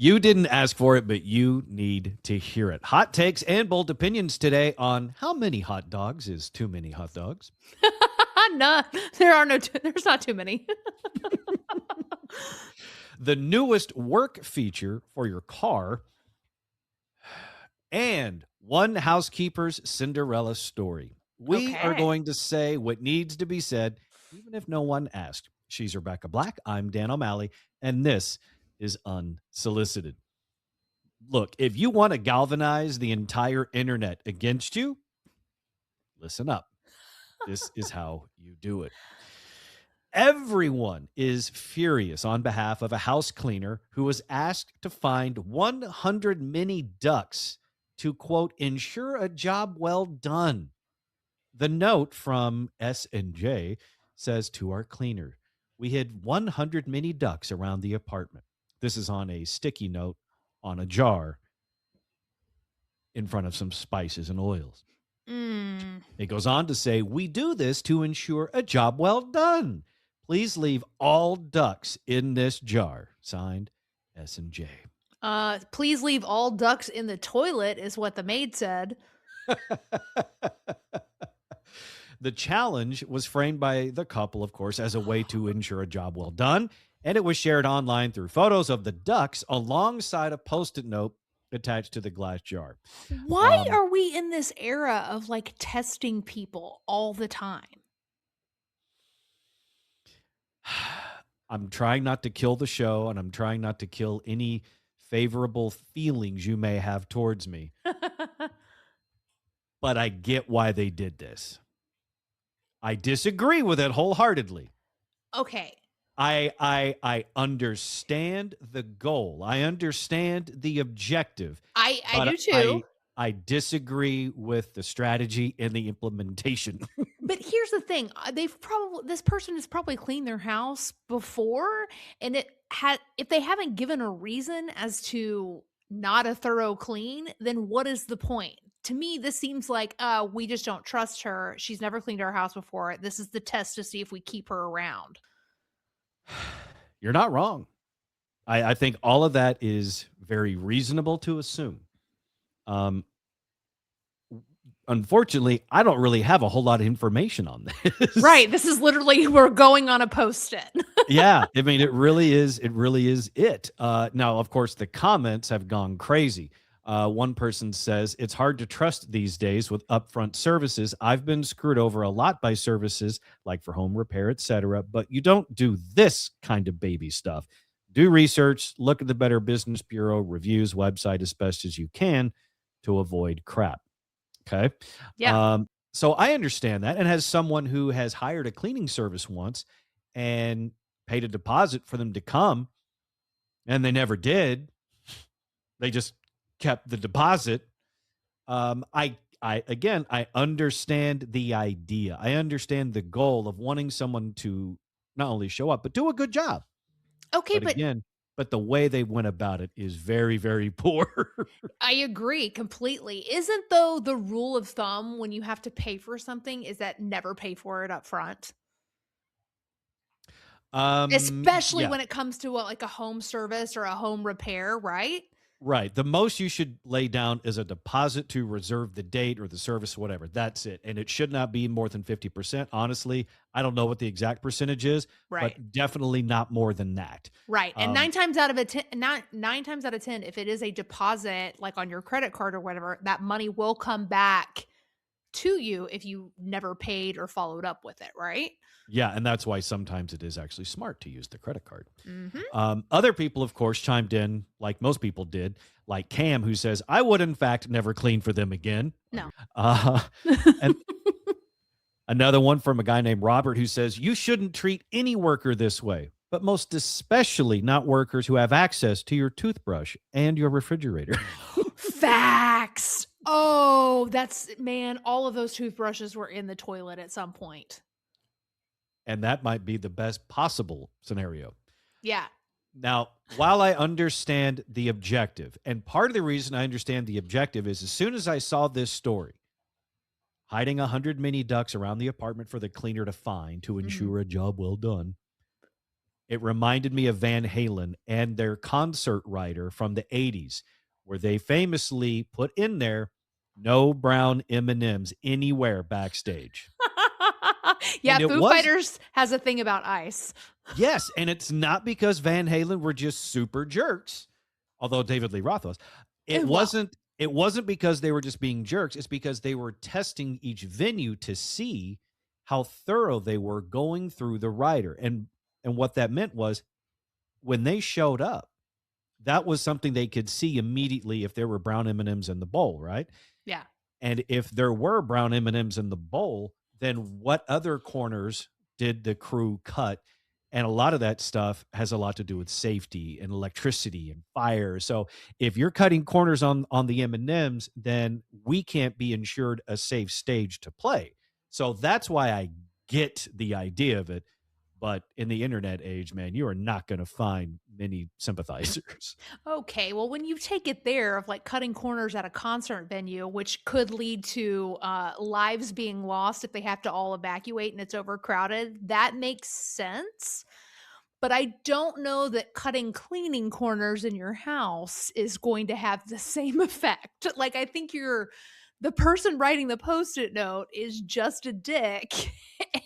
You didn't ask for it, but you need to hear it. Hot takes and bold opinions today on how many hot dogs is too many hot dogs. No, there are no. There's not too many. The newest work feature for your car, and one housekeeper's Cinderella story. We are Okay. going to say what needs to be said, even if no one asked. She's Rebekah Black. I'm Dan O'Malley, and this is Unsolicited. Look, if you want to galvanize the entire internet against you, listen up. This is how you do it. Everyone is furious on behalf of a house cleaner who was asked to find 100 mini ducks to, quote, ensure a job well done. The note from S&J says to our cleaner, we hid 100 mini ducks around the apartment. This is on a sticky note on a jar in front of some spices and oils. It goes on to say, we do this to ensure a job well done. Please leave all ducks in this jar. Signed, S&J. Please leave all ducks in the toilet is what the maid said. The challenge was framed by the couple, of course, as a way to ensure a job well done. And it was shared online through photos of the ducks alongside a Post-it note attached to the glass jar. Why are we in this era of like testing people all the time? I'm trying not to kill the show, and I'm trying not to kill any favorable feelings you may have towards me. But I get why they did this. I disagree with it wholeheartedly. Okay. I understand the goal. I understand the objective. I but do too. I disagree with the strategy and the implementation. But here's the thing, this person has probably cleaned their house before, and if they haven't given a reason as to not a thorough clean, then what is the point? To me, this seems like, we just don't trust her. She's never cleaned our house before. This is the test to see if we keep her around. You're not wrong. I think all of that is very reasonable to assume. Unfortunately, I don't really have a whole lot of information on this. Right. This is literally, we're going on a Post-it. Yeah. I mean, it really is. It really is it. Now, of course, the comments have gone crazy. One person says, it's hard to trust these days with upfront services. I've been screwed over a lot by services like for home repair, etc. But you don't do this kind of baby stuff. Do research, look at the Better Business Bureau reviews website as best as you can to avoid crap. Okay. Yeah. So I understand that. And as someone who has hired a cleaning service once and paid a deposit for them to come, and they never did, they just kept the deposit. I understand the idea. I understand the goal of wanting someone to not only show up, but do a good job. Okay, But the way they went about it is very, very poor. I agree completely. Isn't though the rule of thumb when you have to pay for something is that never pay for it up front? Especially Yeah, when it comes to like a home service or a home repair, right? right. The most you should lay down is a deposit to reserve the date or the service, whatever. That's it. And it should not be more than 50%. Honestly, I don't know what the exact percentage is, Right. but definitely not more than that. Right. And 9 times out of 10, if it is a deposit like on your credit card or whatever, that money will come back to you if you never paid or followed up with it, right? Yeah, and that's why sometimes it is actually smart to use the credit card. Mhm. Other people, of course, chimed in like most people did, like Cam, who says, I would, in fact, never clean for them again. No. And another one from a guy named Robert who says, you shouldn't treat any worker this way, but most especially not workers who have access to your toothbrush and your refrigerator. Facts. Oh, man, all of those toothbrushes were in the toilet at some point. And that might be the best possible scenario. Yeah. Now, while I understand the objective, and part of the reason I understand the objective is as soon as I saw this story, hiding 100 mini ducks around the apartment for the cleaner to find to ensure a job well done, It reminded me of Van Halen and their concert writer from the '80s, where they famously put in there, "No brown M&Ms anywhere backstage." Yeah, And it Foo was Fighters has a thing about ice. yes, and it's not because Van Halen were just super jerks, although David Lee Roth was. It Well, wasn't it wasn't because they were just being jerks, it's because they were testing each venue to see how thorough they were going through the rider, and what that meant was when they showed up, that was something they could see immediately if there were brown M&Ms in the bowl, right? yeah. And if there were brown M&Ms in the bowl, then what other corners did the crew cut? And a lot of that stuff has a lot to do with safety and electricity and fire. So if you're cutting corners on the M&Ms, then we can't be insured a safe stage to play. So that's why I get the idea of it. But in the internet age, man, you are not going to find many sympathizers. Okay, well, when you take it there of like cutting corners at a concert venue, which could lead to lives being lost if they have to all evacuate and it's overcrowded, that makes sense. But I don't know that cutting cleaning corners in your house is going to have the same effect. Like, I think the person writing the post-it note is just a dick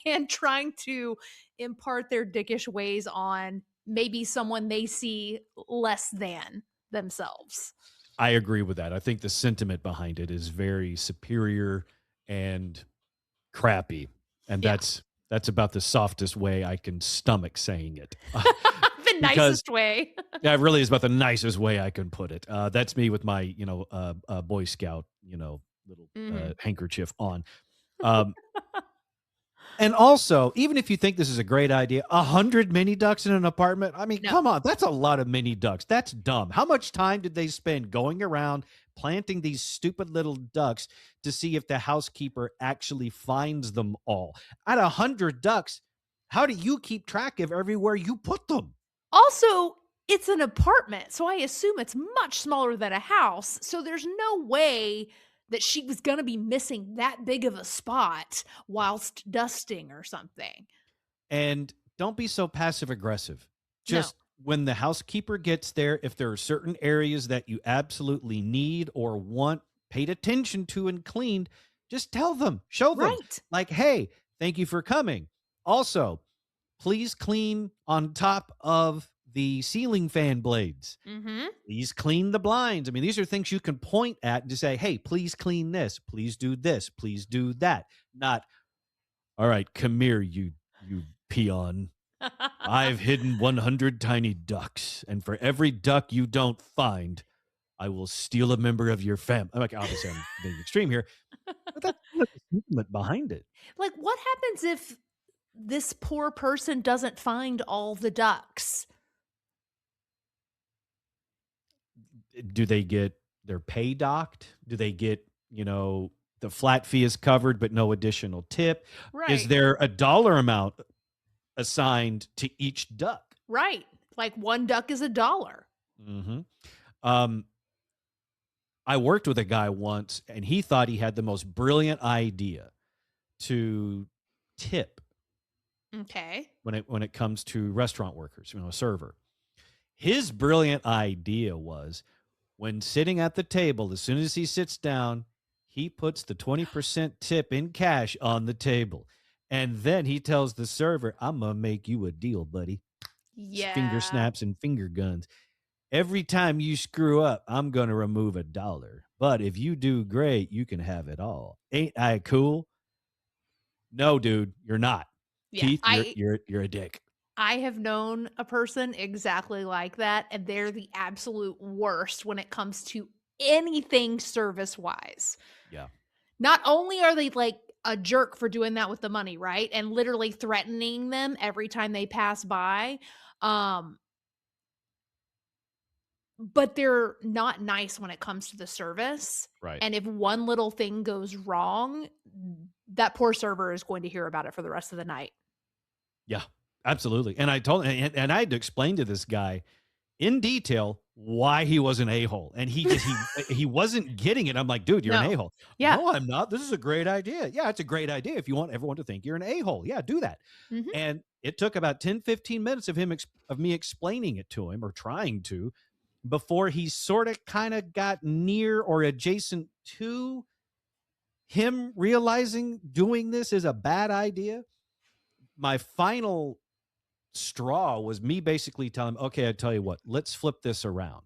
and trying to impart their dickish ways on maybe someone they see less than themselves. I agree with that. I think the sentiment behind it is very superior and crappy, and Yeah. that's about the softest way I can stomach saying it, The because nicest way. yeah, it really is about the nicest way I can put it. That's me with my, Boy Scout, little, Mhm. handkerchief on. Um, and also, even if you think this is a great idea, 100 mini ducks in an apartment, I mean, No. come on, that's a lot of mini ducks. That's dumb. How much time did they spend going around planting these stupid little ducks to see if the housekeeper actually finds them all? At 100 ducks, how do you keep track of everywhere you put them? Also, it's an apartment, so I assume it's much smaller than a house, so there's no way that she was gonna be missing that big of a spot whilst dusting or something. And don't be so passive aggressive. No. Just when the housekeeper gets there, if there are certain areas that you absolutely need or want paid attention to and cleaned, just tell them, show them, Right. like, hey, thank you for coming. Also, please clean on top of the ceiling fan blades. Mhm. Please clean the blinds. I mean, these are things you can point at and just say, hey, please clean this. Please do this. Please do that. Not, all right, come here, you peon. I've hidden 100 tiny ducks, and for every duck you don't find, I will steal a member of your family. Like, obviously, I'm being extreme here, but that's kind of the sentiment behind it. Like, what happens if this poor person doesn't find all the ducks? Do they get their pay docked? Do they get, the flat fee is covered, but no additional tip? Is Right. there a dollar amount assigned to each duck? Right. Like, 1 duck is $1. hmm Um, I worked with a guy once, and he thought he had the most brilliant idea to tip Okay. when it comes to restaurant workers, a server. His brilliant idea was when sitting at the table, as soon as he sits down, he puts the 20% tip in cash on the table. And then he tells the server, I'm going to make you a deal, buddy. Finger Yeah. snaps and finger guns. Every time you screw up, I'm going to remove $1. But if you do great, you can have it all. Ain't I cool? No, dude, you're not. Yeah. Keith, you're I you're you're a dick. I have known a person exactly like that, and they're the absolute worst when it comes to anything service-wise. Yeah. Not only are they like a jerk for doing that with the money, right? And literally threatening them every time they pass by, um, but they're not nice when it comes to the service. Right. And if one little thing goes wrong, that poor server is going to hear about it for the rest of the night. Yeah. Absolutely. And I told and I had to explain to this guy in detail why he was an a-hole. And he wasn't getting it. I'm like, dude, you're an No. a-hole. Yeah. No, I'm not. This is a great idea. Yeah, it's a great idea if you want everyone to think you're an a-hole. Yeah, do that. Mhm. And It took about 10, 15 minutes of me explaining it to him, or trying to, before he sort of kind of got near or adjacent to him realizing doing this is a bad idea. My final straw was me basically telling him, okay, I tell you what, let's flip this around.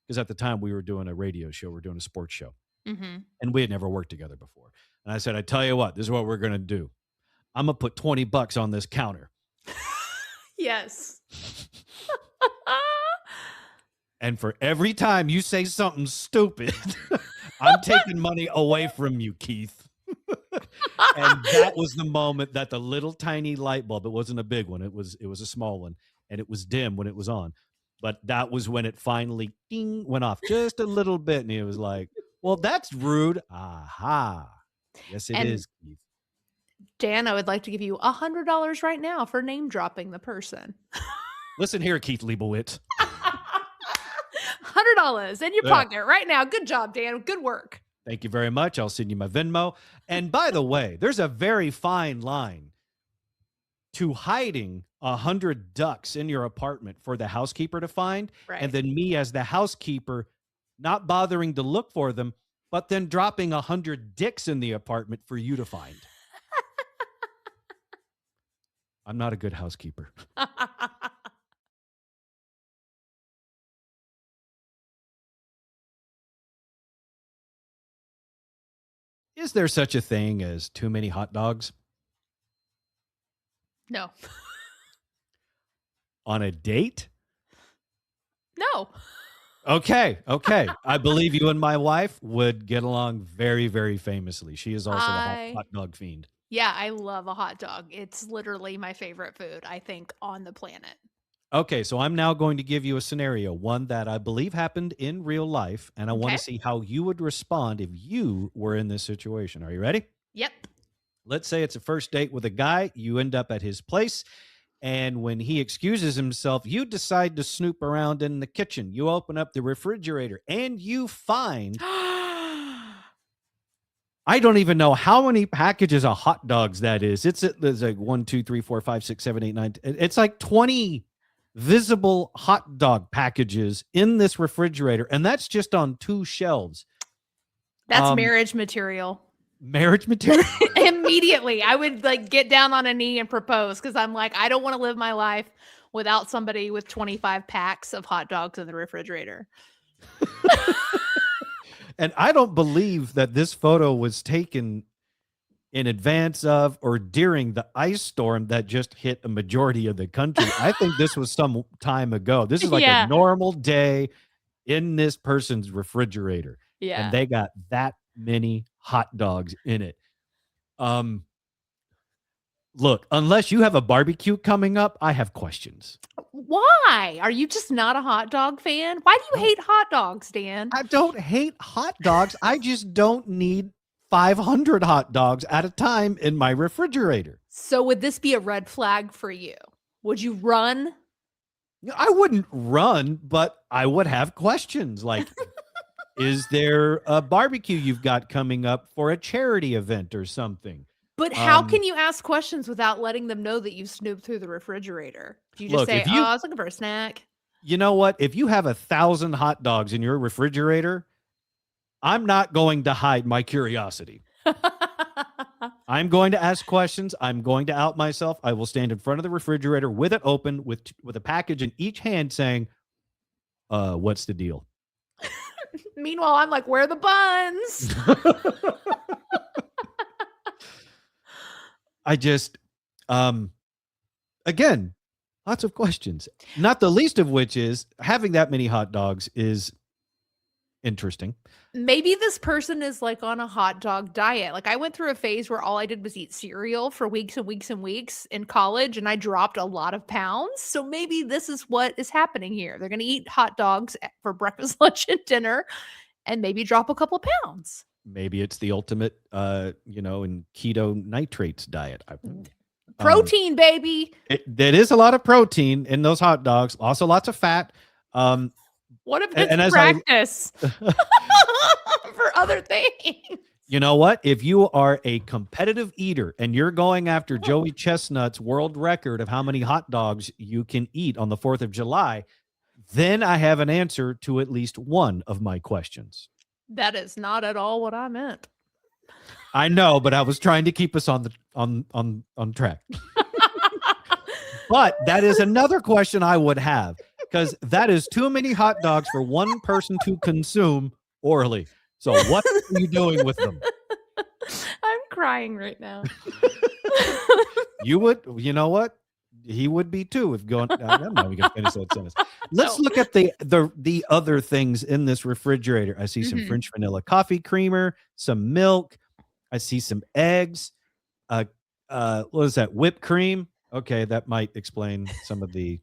Because at the time we were doing a radio show, we were doing a sports show, and we had never worked together before. And I said, I tell you what, this is what we're going to do. I'm going to put $20 on this counter. Yes. And for every time you say something stupid, I'm taking money away from you, Keith. And that was the moment that the little tiny light bulb, it wasn't a big one, it was a small one, and it was dim when it was on. But that was when it finally ding, went off just a little bit. And he was like, well, that's rude. Aha. Yes, it is, Keith. Dan, I would like to give you $100 right now for name dropping the person. Listen here, Keith Leibowitz. $100 in your pocket right now. Good job, Dan. Good work. Thank you very much. I'll send you my Venmo. And by the way, there's a very fine line to hiding 100 ducks in your apartment for the housekeeper to find, and then me as the housekeeper not bothering to look for them, but then dropping 100 dicks in the apartment for you to find. I'm not a good housekeeper. Is there such a thing as too many hot dogs? No. On a date? No. Okay. I believe you and my wife would get along very, very famously. She is also a hot dog fiend. Yeah, I love a hot dog. It's literally my favorite food, I think, on the planet. Okay, so I'm now going to give you a scenario, one that I believe happened in real life, and I want to see how you would respond if you were in this situation. Are you ready? Yep. Let's say it's a first date with a guy. You end up at his place, and when he excuses himself, you decide to snoop around in the kitchen. You open up the refrigerator, and you find... I don't even know how many packages of hot dogs that is. There's like 1, 2, 3, 4, 5, 6, 7, 8, 9. It's like 20 visible hot dog packages in this refrigerator, and that's just on 2 shelves. That's marriage material. Marriage material? Immediately, I would like get down on a knee and propose, because I'm like, I don't want to live my life without somebody with 25 packs of hot dogs in the refrigerator. And I don't believe that this photo was taken in advance of or during the ice storm that just hit a majority of the country. I think this was some time ago. This is like a normal day in this person's refrigerator. Yeah. And they got that many hot dogs in it. Look, unless you have a barbecue coming up, I have questions. Why? Are you just not a hot dog fan? Why do you hate hot dogs, Dan? I don't hate hot dogs. I just don't need 500 hot dogs at a time in my refrigerator. So would this be a red flag for you? Would you run? I wouldn't run, but I would have questions like, is there a barbecue you've got coming up for a charity event or something? But how can you ask questions without letting them know that you snooped through the refrigerator? Do you just say, oh, I was looking for a snack? You know what? If you have 1,000 hot dogs in your refrigerator, I'm not going to hide my curiosity. I'm going to ask questions. I'm going to out myself. I will stand in front of the refrigerator with it open, with a package in each hand saying, what's the deal? Meanwhile, I'm like, where are the buns? I just, again, lots of questions, not the least of which is having that many hot dogs is interesting. Maybe this person is like on a hot dog diet. Like I went through a phase where all I did was eat cereal for weeks and weeks and weeks in college, and I dropped a lot of pounds. So maybe this is what is happening here. They're going to eat hot dogs for breakfast, lunch, and dinner, and maybe drop a couple pounds. Maybe it's the ultimate, in keto nitrates diet. Protein, baby. There is a lot of protein in those hot dogs. Also, lots of fat. What if it's practice for other things? You know what? If you are a competitive eater and you're going after Joey Chestnut's world record of how many hot dogs you can eat on the 4th of July, then I have an answer to at least one of my questions. That is not at all what I meant. I know, but I was trying to keep us on the on track. But that is another question I would have, because that is too many hot dogs for one person to consume orally. So what are you doing with them? I'm crying right now. You know what? He would be too if going. I'm not even gonna finish that sentence. Let's look at the other things in this refrigerator. I see some French vanilla coffee creamer, some milk. I see some eggs. What is that? Whipped cream. Okay, that might explain some of the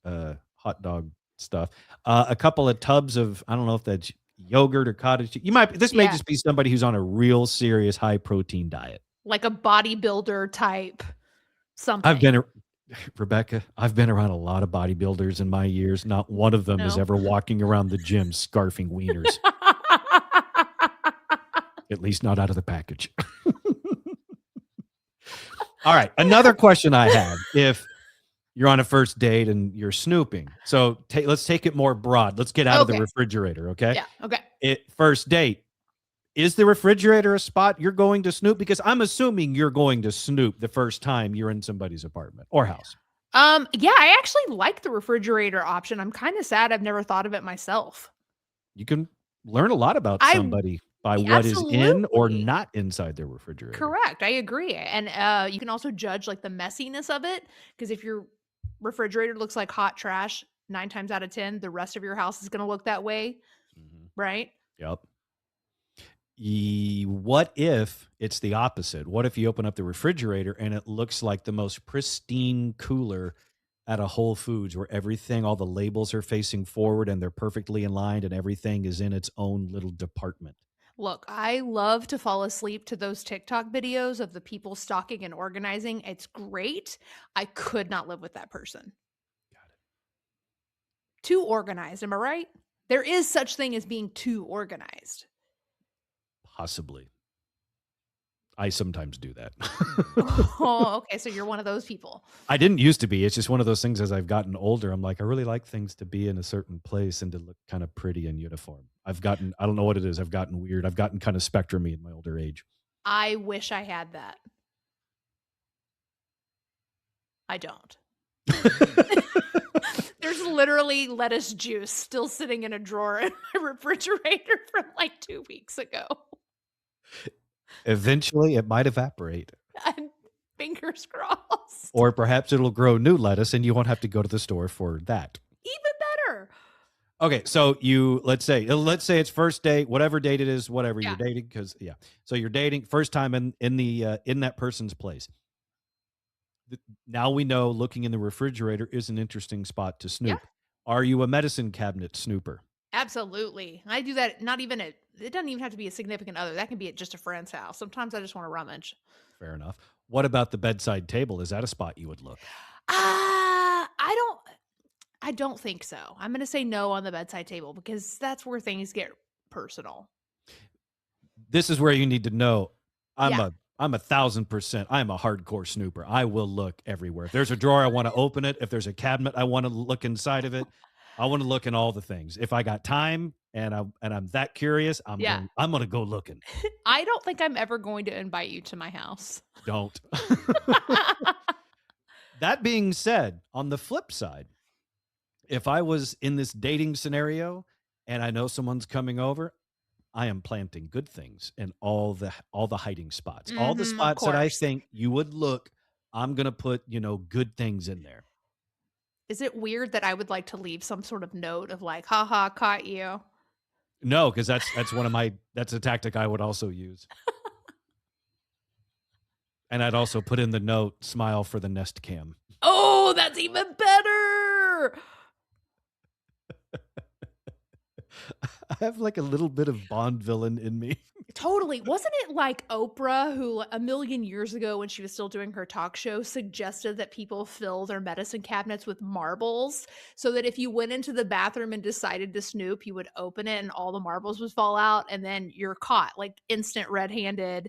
hot dog stuff. A couple of tubs of, I don't know if that's yogurt or cottage cheese. This may Yeah. just be somebody who's on a real serious high protein diet. Like a bodybuilder type something. Rebekah, I've been around a lot of bodybuilders in my years. Not one of them is No. ever walking around the gym scarfing wieners. At least not out of the package. All right. Another question I have. If you're on a first date and you're snooping. So let's take it more broad. Let's get out of the refrigerator, okay? Yeah, okay. First date. Is the refrigerator a spot you're going to snoop? Because I'm assuming you're going to snoop the first time you're in somebody's apartment or house. Yeah, I actually like the refrigerator option. I'm kind of sad I've never thought of it myself. You can learn a lot about somebody by what is in or not inside their refrigerator. Correct. I agree. And you can also judge like the messiness of it, because if your refrigerator looks like hot trash, 9 times out of 10, the rest of your house is going to look that way. Right? Yep. What if it's the opposite? What if you open up the refrigerator and it looks like the most pristine cooler at a Whole Foods, where everything, all the labels are facing forward and they're perfectly aligned and everything is in its own little department? Look, I love to fall asleep to those TikTok videos of the people stocking and organizing. It's great. I could not live with that person. Got it. Too organized, am I right? There is such thing as being too organized. Possibly. I sometimes do that. Oh, okay. So you're one of those people. I didn't used to be. It's just one of those things as I've gotten older. I'm like, I really like things to be in a certain place and to look kind of pretty and uniform. I don't know what it is. I've gotten weird. I've gotten kind of spectrum-y in my older age. I wish I had that. I don't. There's literally lettuce juice still sitting in a drawer in my refrigerator from like 2 weeks ago. Eventually, it might evaporate. And fingers crossed. Or perhaps it'll grow new lettuce and you won't have to go to the store for that. Even better. Okay, so let's say it's first date, whatever date it is, whatever you're dating, so you're dating first time in that person's place. Now we know looking in the refrigerator is an interesting spot to snoop. Yeah. Are you a medicine cabinet snooper? Absolutely. I do that. It doesn't even have to be a significant other. That can be at just a friend's house. Sometimes I just want to rummage. Fair enough. What about the bedside table? Is that a spot you would look? I don't think so. I'm going to say no on the bedside table, because that's where things get personal. This is where you need to know. I'm 1,000%. I'm a hardcore snooper. I will look everywhere. If there's a drawer, I want to open it. If there's a cabinet, I want to look inside of it. I want to look in all the things. If I got time and I'm that curious, I'm gonna go looking. I don't think I'm ever going to invite you to my house. Don't. That being said, on the flip side, if I was in this dating scenario and I know someone's coming over, I am planting good things in all the hiding spots. All the spots that I think you would look, I'm going to put, good things in there. Is it weird that I would like to leave some sort of note of like, haha, caught you? No, because that's that's a tactic I would also use. And I'd also put in the note, smile for the Nest Cam. Oh, that's even better. I have like a little bit of Bond villain in me. Totally. Wasn't it like Oprah who a million years ago when she was still doing her talk show suggested that people fill their medicine cabinets with marbles so that if you went into the bathroom and decided to snoop, you would open it and all the marbles would fall out and then you're caught like instant red-handed.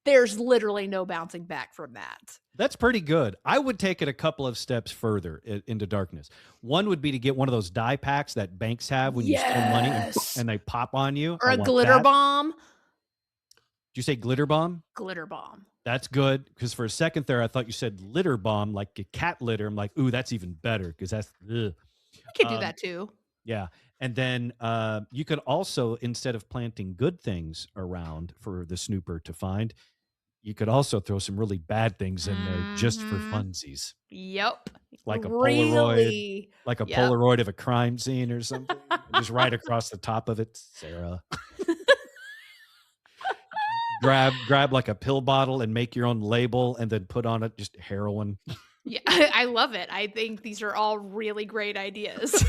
There's literally no bouncing back from that. That's pretty good. I would take it a couple of steps further into darkness. One would be to get one of those dye packs that banks have when you steal money Yes. and they pop on you. Or I a want glitter that. bomb. Did you say glitter bomb? Glitter bomb. That's good. Because for a second there, I thought you said litter bomb, like a cat litter. I'm like, ooh, that's even better because that's, ugh. You could do that too. Yeah. And then you could also, instead of planting good things around for the snooper to find, you could also throw some really bad things in there just for Mhm. funsies. Yep. Like a Polaroid, Really? like a Yep. Polaroid of a crime scene or something. Just right across the top of it, Sarah. grab like a pill bottle and make your own label and then put on it just heroin. Yeah, I love it. I think these are all really great ideas.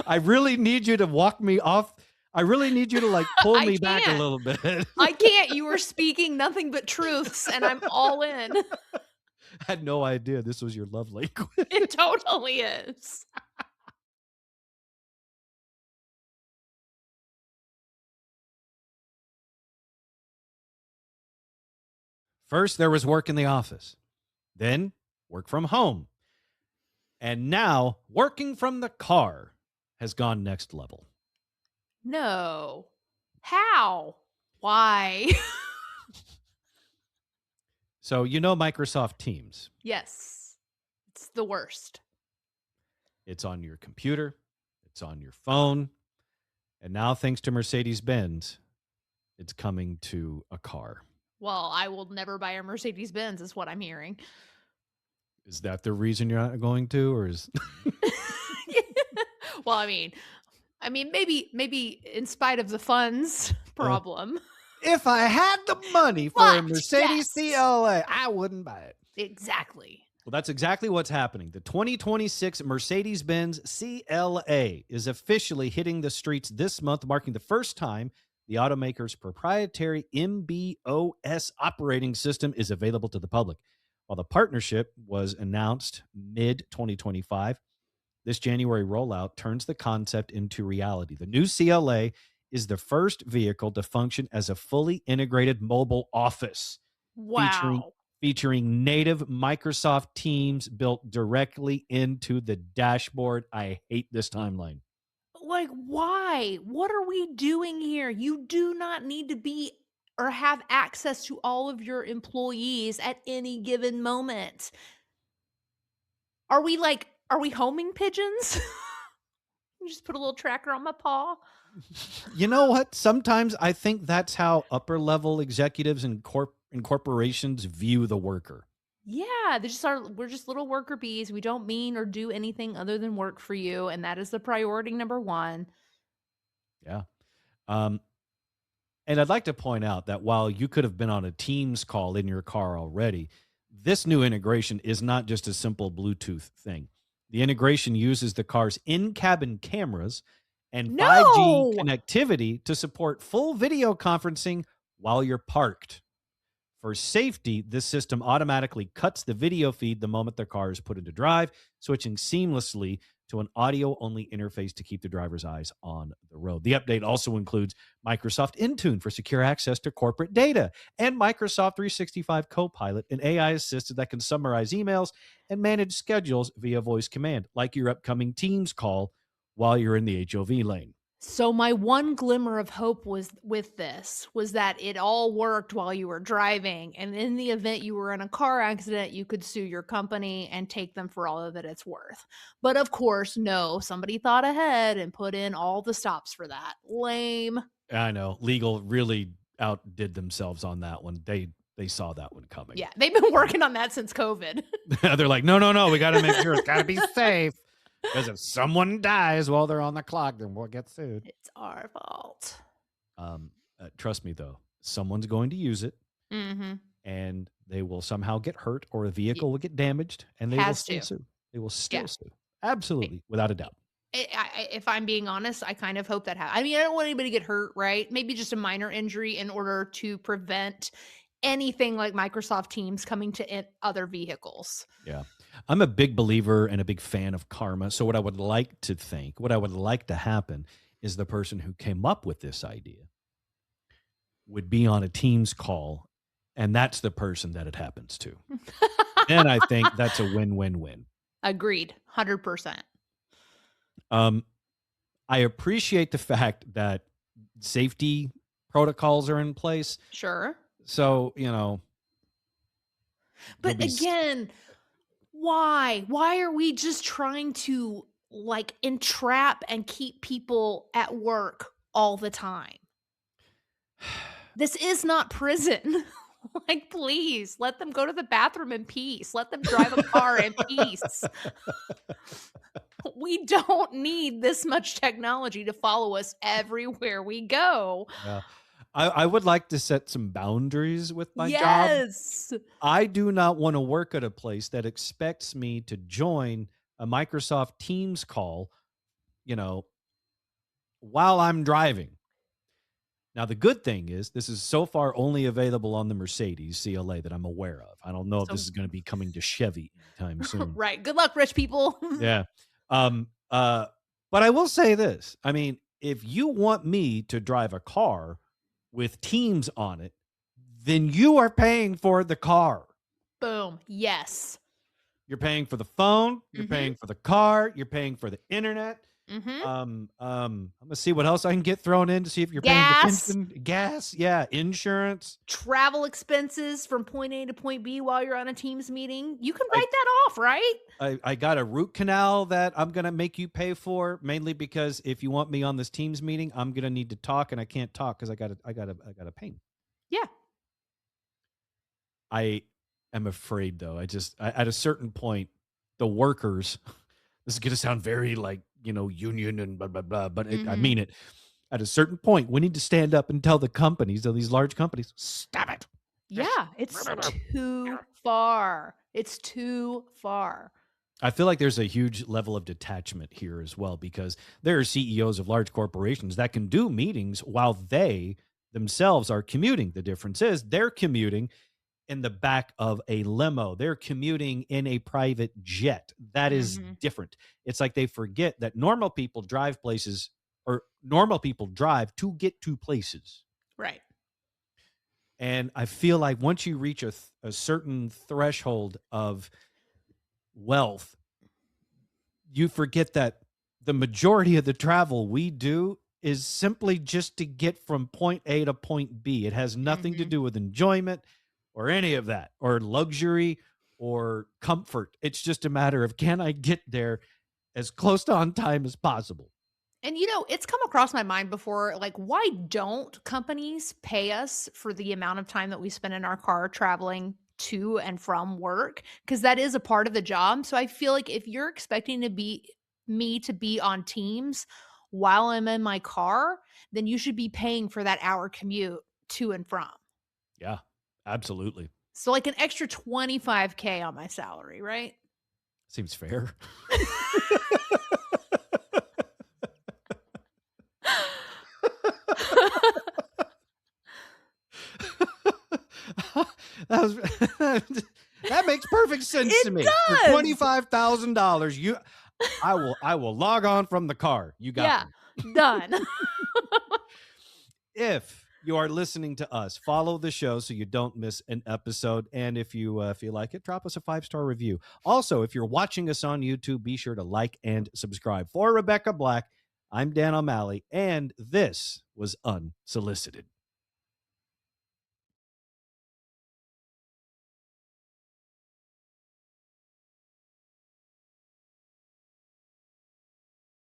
I really need you to walk me off. I really need you to like pull I me back a can't. little bit. I can't. You are speaking nothing but truths, and I'm all in. I had no idea this was your love language. It totally is. First, there was work in the office, then work from home. And now working from the car has gone next level. No. How? Why? So, you know, Microsoft Teams, Yes. It's the worst. it's on your computer, it's on your phone. And now, thanks to Mercedes-Benz, it's coming to a car. Well, I will never buy a Mercedes Benz, is what I'm hearing. Is that the reason you're not going to, or is Well, I mean, maybe in spite of the funds problem. if I had the money for a But, Mercedes yes. CLA, I wouldn't buy it. Exactly. Well, that's exactly what's happening. The 2026 Mercedes-Benz CLA is officially hitting the streets this month, marking the first time the automaker's proprietary MBOS operating system is available to the public. While the partnership was announced mid-2025, this January rollout turns the concept into reality. The new CLA is the first vehicle to function as a fully integrated mobile office, featuring Wow. featuring native Microsoft Teams built directly into the dashboard. I hate this timeline. Like, why? What are we doing here? You do not need to be or have access to all of your employees at any given moment. Are we homing pigeons? Just put a little tracker on my paw. You know what? Sometimes I think that's how upper level executives and corporations view the worker. Yeah, we're just little worker bees. We don't mean or do anything other than work for you, and that is the priority number 1. Yeah. Um, and I'd like to point out that while you could have been on a Teams call in your car already, this new integration is not just a simple Bluetooth thing. The integration uses the car's in-cabin cameras and 5G No! connectivity to support full video conferencing while you're parked. For safety, this system automatically cuts the video feed the moment the car is put into drive, switching seamlessly to an audio-only interface to keep the driver's eyes on the road. The update also includes Microsoft Intune for secure access to corporate data and Microsoft 365 Copilot, an AI assistant that can summarize emails and manage schedules via voice command, like your upcoming Teams call while you're in the HOV lane. So my one glimmer of hope was that it all worked while you were driving, and in the event you were in a car accident, you could sue your company and take them for all of that it's worth. But of course, no, somebody thought ahead and put in all the stops for that. Lame. I know legal really outdid themselves on that one. They saw that one coming. Yeah, they've been working on that since COVID. They're like, no, we got to make sure it's got to be safe. Because if someone dies while they're on the clock, then we'll get sued. It's our fault. Trust me, though, someone's going to use it, Mm-hmm. and they will somehow get hurt, or a vehicle will get damaged, and they will Has still to. sue. They will still Yeah. sue. Absolutely, without a doubt. If I'm being honest, I kind of hope that I mean, I don't want anybody to get hurt, right? Maybe just a minor injury in order to prevent anything like Microsoft Teams coming to other vehicles. Yeah. I'm a big believer and a big fan of karma. So what I would like to think, what I would like to happen is the person who came up with this idea would be on a Teams call, and that's the person that it happens to. Then I think that's a win-win-win. Agreed, 100%. Um, I appreciate the fact that safety protocols are in place. Sure. So, you'll But be again, why? Why are we just trying to, like, entrap and keep people at work all the time? This is not prison. Like, please, let them go to the bathroom in peace. Let them drive a car in peace. We don't need this much technology to follow us everywhere we go. Yeah. I would like to set some boundaries with my job. Yes. I do not want to work at a place that expects me to join a Microsoft Teams call, you know, while I'm driving. Now, the good thing is this is so far only available on the Mercedes CLA that I'm aware of. I don't know if this So is going to be coming to Chevy anytime soon. right. Good luck, rich people. Yeah. Um, uh, but I will say this. I mean, if you want me to drive a car with Teams on it, then you are paying for the car. Boom. Yes. You're paying for the phone, you're Mhm. paying for the car, you're paying for the internet. Mhm. I'm gonna see what else I can get thrown in to see if you're paying Gas, attention. Gas, yeah, insurance. travel expenses from point A to point B while you're on a Teams meeting. You can I write that off, right? I got a root canal that I'm gonna make you pay for, mainly because if you want me on this Teams meeting, I'm gonna need to talk, and I can't talk because I got a pain. Yeah. I am afraid though. At a certain point, the workers. This is gonna sound very like union and blah blah blah, but I Mhm. mean it. At a certain point, we need to stand up and tell the companies, so these large companies, stop it. Just Yeah, it's too far. It's too far. I feel like there's a huge level of detachment here as well because there are CEOs of large corporations that can do meetings while they themselves are commuting. The difference is they're commuting in the back of a limo. They're commuting in a private jet. That is Mhm. different. It's like they forget that normal people drive places or normal people drive to get to places. Right. And I feel like once you reach a certain threshold of wealth, you forget that the majority of the travel we do is simply just to get from point A to point B. It has nothing to Mhm. do with enjoyment or any of that or luxury or comfort. It's just a matter of can I get there as close to on time as possible? And, it's come across my mind before, like, why don't companies pay us for the amount of time that we spend in our car traveling to and from work? Because that is a part of the job. So I feel like if you're expecting me to be on Teams while I'm in my car, then you should be paying for that hour commute to and from. Yeah, absolutely. So like an extra 25K on my salary, right? Seems fair. that was that makes perfect sense to It me. For does. $25,000, I will log on from the car. You got Yeah, me. done. If you are listening to us, follow the show so you don't miss an episode. And if you feel like it, drop us a 5-star review. Also, if you're watching us on YouTube, be sure to like and subscribe. For Rebekah Black, I'm Dan O'Malley, and this was Unsolicited.